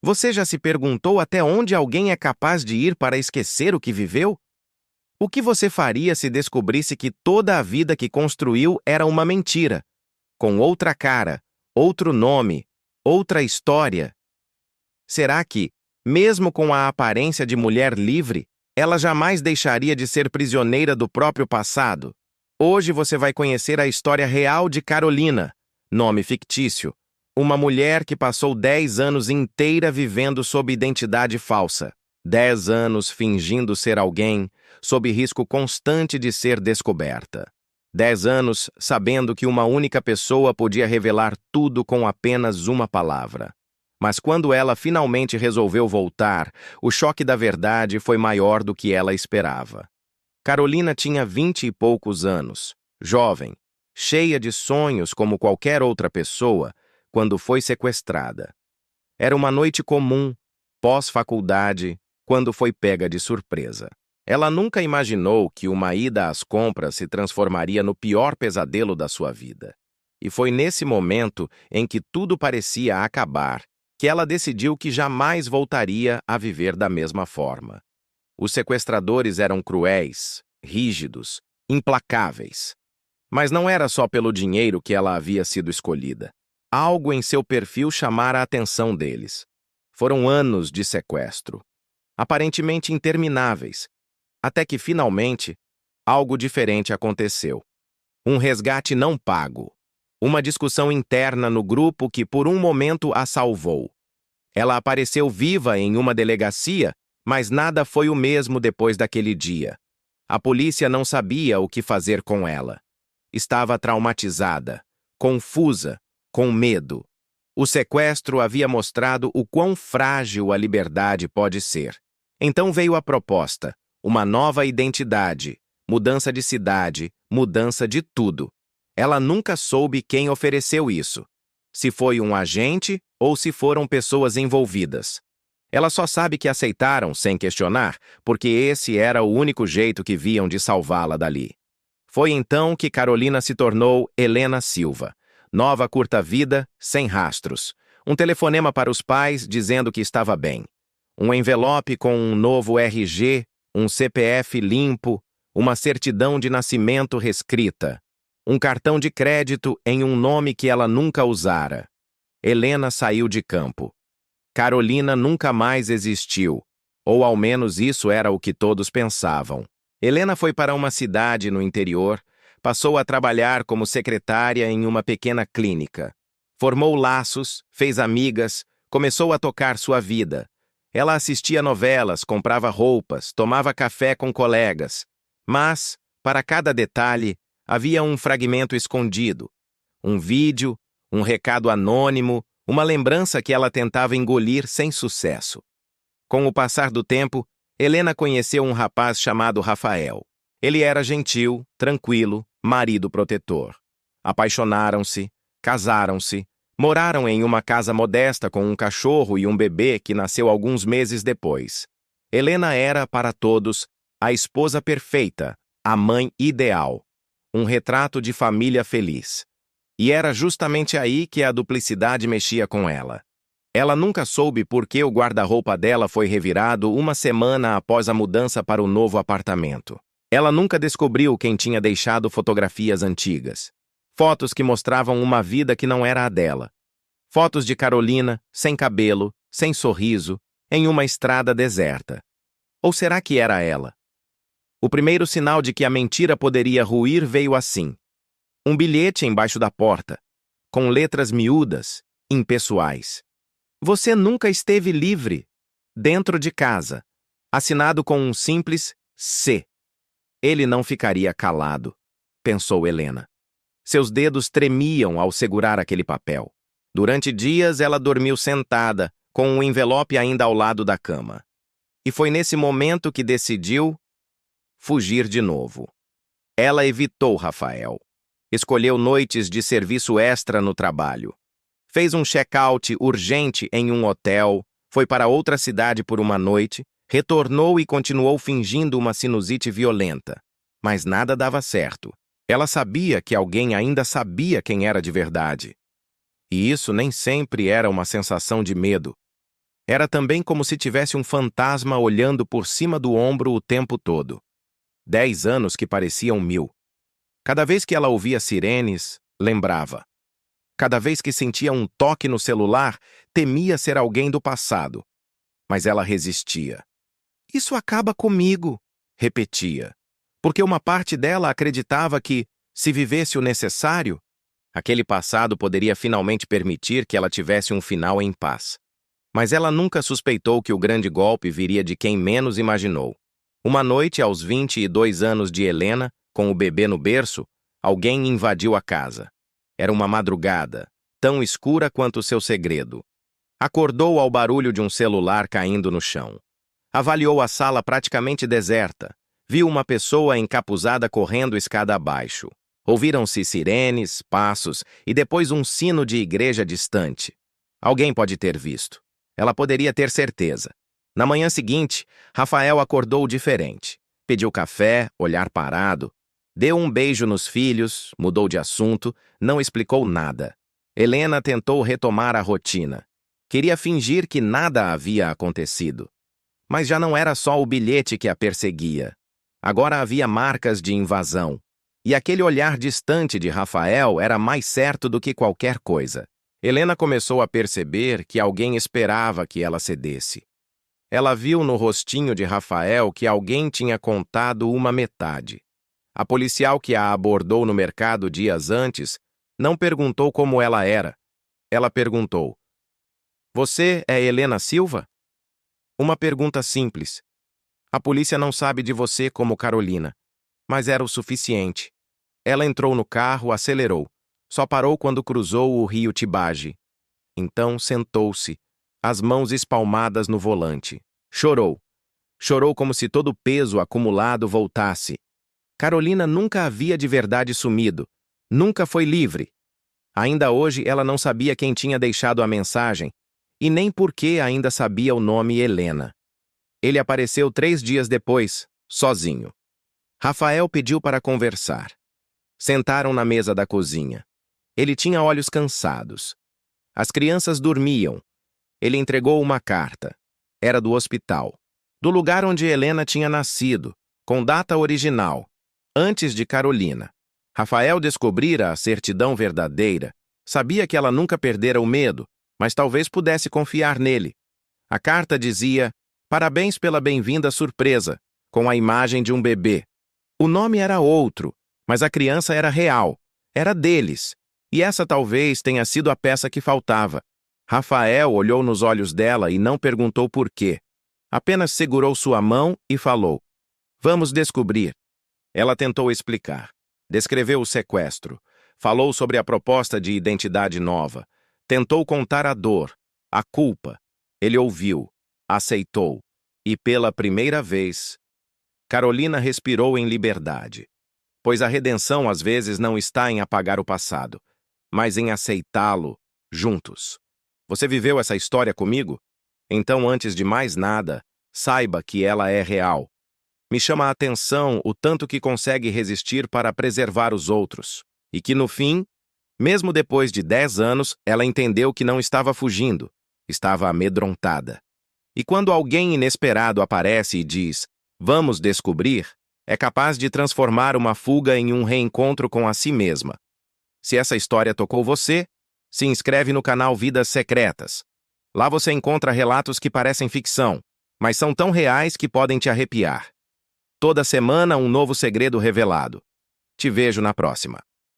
Você já se perguntou até onde alguém é capaz de ir para esquecer o que viveu? O que você faria se descobrisse que toda a vida que construiu era uma mentira, com outra cara, outro nome, outra história? Será que, mesmo com a aparência de mulher livre, ela jamais deixaria de ser prisioneira do próprio passado? Hoje você vai conhecer a história real de Carolina, nome fictício, uma mulher que passou 10 anos inteira vivendo sob identidade falsa. 10 anos fingindo ser alguém, sob risco constante de ser descoberta. 10 anos sabendo que uma única pessoa podia revelar tudo com apenas uma palavra. Mas quando ela finalmente resolveu voltar, o choque da verdade foi maior do que ela esperava. Carolina tinha 20 e poucos anos, jovem, cheia de sonhos como qualquer outra pessoa, quando foi sequestrada. Era uma noite comum, pós-faculdade, quando foi pega de surpresa. Ela nunca imaginou que uma ida às compras se transformaria no pior pesadelo da sua vida. E foi nesse momento em que tudo parecia acabar que ela decidiu que jamais voltaria a viver da mesma forma. Os sequestradores eram cruéis, rígidos, implacáveis. Mas não era só pelo dinheiro que ela havia sido escolhida. Algo em seu perfil chamara a atenção deles. Foram anos de sequestro, aparentemente intermináveis, até que finalmente algo diferente aconteceu. Um resgate não pago. Uma discussão interna no grupo que por um momento a salvou. Ela apareceu viva em uma delegacia, mas nada foi o mesmo depois daquele dia. A polícia não sabia o que fazer com ela. Estava traumatizada, confusa, com medo. O sequestro havia mostrado o quão frágil a liberdade pode ser. Então veio a proposta, uma nova identidade, mudança de cidade, mudança de tudo. Ela nunca soube quem ofereceu isso. Se foi um agente ou se foram pessoas envolvidas. Ela só sabe que aceitaram sem questionar, porque esse era o único jeito que viam de salvá-la dali. Foi então que Carolina se tornou Helena Silva. Nova curta-vida, sem rastros. Um telefonema para os pais dizendo que estava bem. Um envelope com um novo RG, um CPF limpo, uma certidão de nascimento reescrita. Um cartão de crédito em um nome que ela nunca usara. Helena saiu de campo. Carolina nunca mais existiu, ou ao menos isso era o que todos pensavam. Helena foi para uma cidade no interior, passou a trabalhar como secretária em uma pequena clínica. Formou laços, fez amigas, começou a tocar sua vida. Ela assistia novelas, comprava roupas, tomava café com colegas. Mas, para cada detalhe, havia um fragmento escondido. Um vídeo, um recado anônimo, uma lembrança que ela tentava engolir sem sucesso. Com o passar do tempo, Helena conheceu um rapaz chamado Rafael. Ele era gentil, tranquilo, marido protetor. Apaixonaram-se, casaram-se, moraram em uma casa modesta com um cachorro e um bebê que nasceu alguns meses depois. Helena era, para todos, a esposa perfeita, a mãe ideal. Um retrato de família feliz. E era justamente aí que a duplicidade mexia com ela. Ela nunca soube por que o guarda-roupa dela foi revirado uma semana após a mudança para o novo apartamento. Ela nunca descobriu quem tinha deixado fotografias antigas. Fotos que mostravam uma vida que não era a dela. Fotos de Carolina, sem cabelo, sem sorriso, em uma estrada deserta. Ou será que era ela? O primeiro sinal de que a mentira poderia ruir veio assim. Um bilhete embaixo da porta, com letras miúdas, impessoais. Você nunca esteve livre, dentro de casa, assinado com um simples C. Ele não ficaria calado, pensou Helena. Seus dedos tremiam ao segurar aquele papel. Durante dias ela dormiu sentada, com um envelope ainda ao lado da cama. E foi nesse momento que decidiu fugir de novo. Ela evitou Rafael. Escolheu noites de serviço extra no trabalho. Fez um check-out urgente em um hotel, foi para outra cidade por uma noite, retornou e continuou fingindo uma sinusite violenta. Mas nada dava certo. Ela sabia que alguém ainda sabia quem era de verdade. E isso nem sempre era uma sensação de medo. Era também como se tivesse um fantasma olhando por cima do ombro o tempo todo. 10 anos que pareciam 1000. Cada vez que ela ouvia sirenes, lembrava. Cada vez que sentia um toque no celular, temia ser alguém do passado. Mas ela resistia. Isso acaba comigo, repetia. Porque uma parte dela acreditava que, se vivesse o necessário, aquele passado poderia finalmente permitir que ela tivesse um final em paz. Mas ela nunca suspeitou que o grande golpe viria de quem menos imaginou. Uma noite, aos 22 anos de Helena, com o bebê no berço, alguém invadiu a casa. Era uma madrugada, tão escura quanto seu segredo. Acordou ao barulho de um celular caindo no chão. Avaliou a sala praticamente deserta. Viu uma pessoa encapuzada correndo escada abaixo. Ouviram-se sirenes, passos e depois um sino de igreja distante. Alguém pode ter visto. Ela poderia ter certeza. Na manhã seguinte, Rafael acordou diferente. Pediu café, olhar parado. Deu um beijo nos filhos, mudou de assunto, não explicou nada. Helena tentou retomar a rotina. Queria fingir que nada havia acontecido. Mas já não era só o bilhete que a perseguia. Agora havia marcas de invasão. E aquele olhar distante de Rafael era mais certo do que qualquer coisa. Helena começou a perceber que alguém esperava que ela cedesse. Ela viu no rostinho de Rafael que alguém tinha contado uma metade. A policial que a abordou no mercado dias antes não perguntou como ela era. Ela perguntou: "Você é Helena Silva?" Uma pergunta simples. A polícia não sabe de você como Carolina, mas era o suficiente. Ela entrou no carro, acelerou. Só parou quando cruzou o rio Tibage. Então sentou-se, as mãos espalmadas no volante. Chorou. Chorou como se todo o peso acumulado voltasse. Carolina nunca havia de verdade sumido. Nunca foi livre. Ainda hoje ela não sabia quem tinha deixado a mensagem, e nem por que ainda sabia o nome Helena. Ele apareceu 3 dias depois, sozinho. Rafael pediu para conversar. Sentaram na mesa da cozinha. Ele tinha olhos cansados. As crianças dormiam. Ele entregou uma carta. Era do hospital. Do lugar onde Helena tinha nascido, com data original, antes de Carolina. Rafael descobrira a certidão verdadeira. Sabia que ela nunca perdera o medo, mas talvez pudesse confiar nele. A carta dizia: "Parabéns pela bem-vinda surpresa", com a imagem de um bebê. O nome era outro, mas a criança era real. Era deles. E essa talvez tenha sido a peça que faltava. Rafael olhou nos olhos dela e não perguntou por quê. Apenas segurou sua mão e falou: "Vamos descobrir." Ela tentou explicar. Descreveu o sequestro. Falou sobre a proposta de identidade nova. Tentou contar a dor, a culpa. Ele ouviu, aceitou. E pela primeira vez, Carolina respirou em liberdade. Pois a redenção às vezes não está em apagar o passado, mas em aceitá-lo juntos. Você viveu essa história comigo? Então, antes de mais nada, saiba que ela é real. Me chama a atenção o tanto que consegue resistir para preservar os outros. E que, no fim, mesmo depois de 10 anos, ela entendeu que não estava fugindo, estava amedrontada. E quando alguém inesperado aparece e diz: "Vamos descobrir", é capaz de transformar uma fuga em um reencontro com a si mesma. Se essa história tocou você, se inscreve no canal Vidas Secretas. Lá você encontra relatos que parecem ficção, mas são tão reais que podem te arrepiar. Toda semana um novo segredo revelado. Te vejo na próxima.